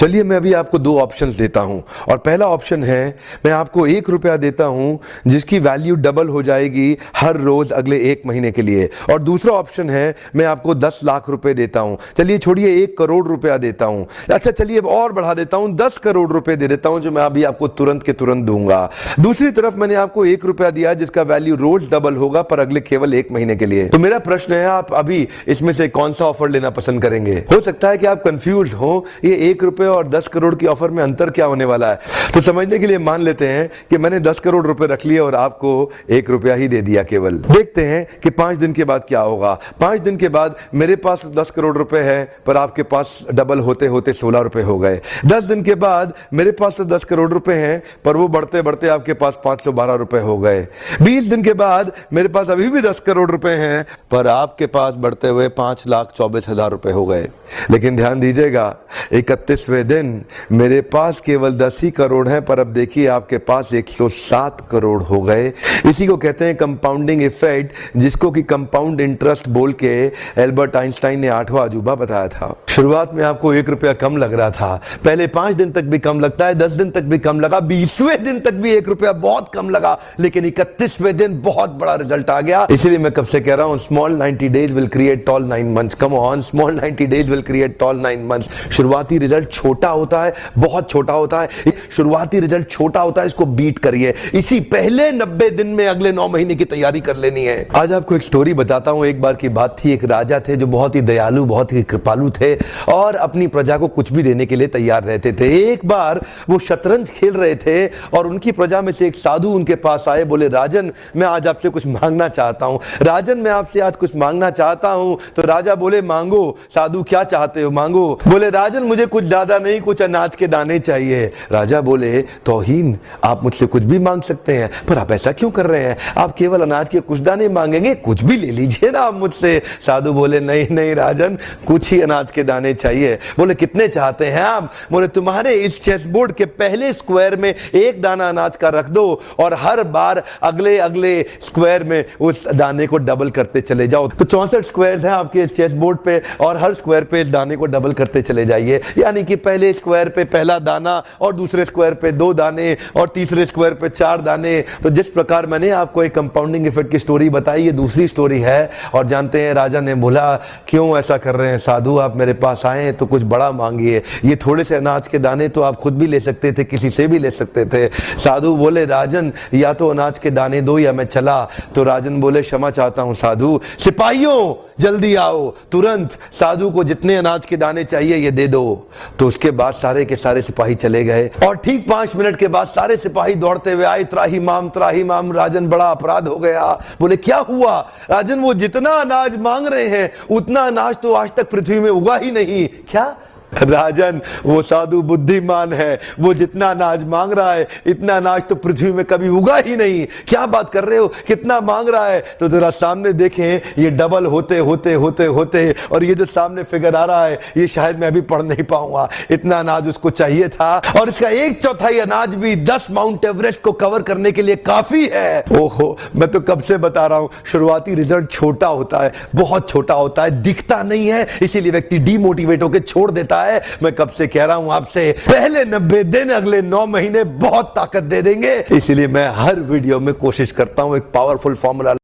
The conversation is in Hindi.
चलिए मैं अभी आपको दो ऑप्शंस देता हूं और पहला ऑप्शन है मैं आपको 1 रुपया देता हूं जिसकी वैल्यू डबल हो जाएगी हर रोज अगले 1 महीने के लिए, और दूसरा ऑप्शन है मैं आपको 10 लाख रुपए देता हूं। चलिए छोड़िए 1 करोड़ रुपया देता हूं, अच्छा चलिए और बढ़ा देता हूं 10 करोड़ रुपए दे देता हूं जो मैं अभी आपको तुरंत के तुरंत दूंगा। दूसरी तरफ मैंने आपको 1 रुपया दिया जिसका वैल्यू रोज डबल होगा पर अगले केवल 1 महीने के लिए। तो मेरा प्रश्न है आप अभी इसमें से कौन सा ऑफर लेना पसंद करेंगे? हो सकता है कि आप कंफ्यूज हो ये 1 रुपए और 10 करोड़ की ऑफर में अंतर क्या होने वाला है। तो समझने के लिए मान लेते हैं कि मैंने 10 करोड़ रुपए रख लिए और आपको 1 रुपया ही दे दिया केवल। देखते हैं कि 5 दिन के बाद क्या होगा। 5 दिन के बाद मेरे पास 10 करोड़ रुपए है पर आपके पास डबल होते होते 16 रुपए हो गए। 10 दिन के बाद मेरे पास तो 10 करोड़ रुपए हैं पर वो बढ़ते बढ़ते आपके पास 512 रुपए हो गए। 20 दिन के बाद मेरे पास अभी भी 10 करोड़ रुपए हैं पर आपके पास बढ़ते हुए 5,24,000 रुपए हो गए। लेकिन ध्यान दीजिएगा 31वें दिन मेरे पास केवल 10 ही करोड़ हैं पर अब देखिए आपके पास 107 करोड़ हो गए। इसी को कहते हैं कंपाउंडिंग इफेक्ट, जिसको कि कंपाउंड इंटरेस्ट बोल के एल्बर्ट आइंस्टाइन ने 8वां अजूबा बताया था। शुरुआत में आपको 1 रुपया कम लग रहा था, पहले 5 दिन तक भी कम लगता है, 10 दिन तक भी कम लगा, 20वें दिन तक भी 1 रुपया बहुत कम लगा, लेकिन 31वें दिन बहुत बड़ा रिजल्ट आ गया। इसीलिए मैं कब से कह रहा हूं small 90 days will create tall 9 months. Come on, small 90 days will create tall 9 months. शुरुआती रिजल्ट छोटा होता है, बहुत छोटा होता है। शुरुआती रिजल्ट छोटा होता है, इसको बीट करिए। इसी पहले 90 दिन में अगले 9 महीने की तैयारी कर लेनी है। आज आपको एक स्टोरी बताता हूं। एक बार की बात थी, एक राजा थे जो बहुत ही दयालु, बहुत ही कृपालु थे और अपनी प्रजा को कुछ भी देने के लिए तैयार रहते थे। एक बार वो शतरंज खेल रहे थे और उनकी प्रजा में से एक साधु उनके पास आए, बोले राजन मैं आज आपसे कुछ मांगना चाहता हूं। राजन मैं आपसे आज कुछ मांगना चाहता हूं। तो राजा बोले मांगो। साधु क्या चाहते हो? मांगो। बोले राजन मुझे कुछ ज्यादा नहीं, कुछ अनाज के दाने चाहिए। राजा बोले तौहीन, आप मुझसे कुछ भी मांग सकते हैं पर आप ऐसा क्यों कर रहे हैं? आप केवल अनाज के कुछ दाने मांगेंगे, कुछ भी ले लीजिए ना आप मुझसे। साधु बोले नहीं नहीं राजन, कुछ ही अनाज के दाने चाहिए। बोले कितने चाहते हैं आप? बोले तुम्हारे इस चेस बोर्ड के पहले स्क्वायर में 1 दाना अनाज का रख दो और हर बार अगले अगले स्क्वायर में उस दाने को डबल करते चले जाओ। तो 64 स्क्वायर हैं आपके इस चेस बोर्ड पे और हर स्क्वायर पे इस दाने को डबल करते चले जाइए। यानी कि पहले स्क्वायर पे पहला दाना और दूसरे स्क्वायर पे 2 दाने और तीसरे स्क्वायर पे 4 दाने। तो जिस प्रकार मैंने आपको एक कंपाउंडिंग इफेक्ट की स्टोरी बताई, ये दूसरी स्टोरी है। और जानते हैं राजा ने बोला क्यों ऐसा कर रहे हैं साधु, आप मेरे पास आए तो कुछ बड़ा मांगिए। ये थोड़े से अनाज के दाने तो आप खुद भी ले सकते थे, किसी से भी ले सकते थे। साधु बोले राजन या तो अनाज के दाने दो या मैं चला। तो राजन बोले क्षमा चाहता हूं साधु, सिपाहियों जल्दी आओ तुरंत, साधु को जितने अनाज के दाने चाहिए ये दे दो। तो उसके बाद सारे के सारे सिपाही चले गए और ठीक 5 मिनट के बाद सारे सिपाही दौड़ते हुए आए, त्राही माम राजन बड़ा अपराध हो गया। बोले क्या हुआ? राजन वो जितना अनाज मांग रहे हैं उतना अनाज तो आज तक पृथ्वी में उगा ही नहीं। क्या? राजन वो साधु बुद्धिमान है, वो जितना अनाज मांग रहा है इतना अनाज तो पृथ्वी में कभी उगा ही नहीं। क्या बात कर रहे हो, कितना मांग रहा है? तो जरा सामने देखें, ये डबल होते होते होते होते और ये जो सामने फिगर आ रहा है ये शायद मैं अभी पढ़ नहीं पाऊंगा। इतना अनाज उसको चाहिए था और इसका 1/4 अनाज भी 10 माउंट एवरेस्ट को कवर करने के लिए काफी है। ओहो, मैं तो कब से बता रहा हूं शुरुआती रिजल्ट छोटा होता है, बहुत छोटा होता है, दिखता नहीं है, इसीलिए व्यक्ति डीमोटिवेट होकर छोड़ देता है। मैं कब से कह रहा हूं आपसे, पहले 90 दिन अगले 9 महीने बहुत ताकत दे देंगे। इसलिए मैं हर वीडियो में कोशिश करता हूं एक पावरफुल फॉर्मूला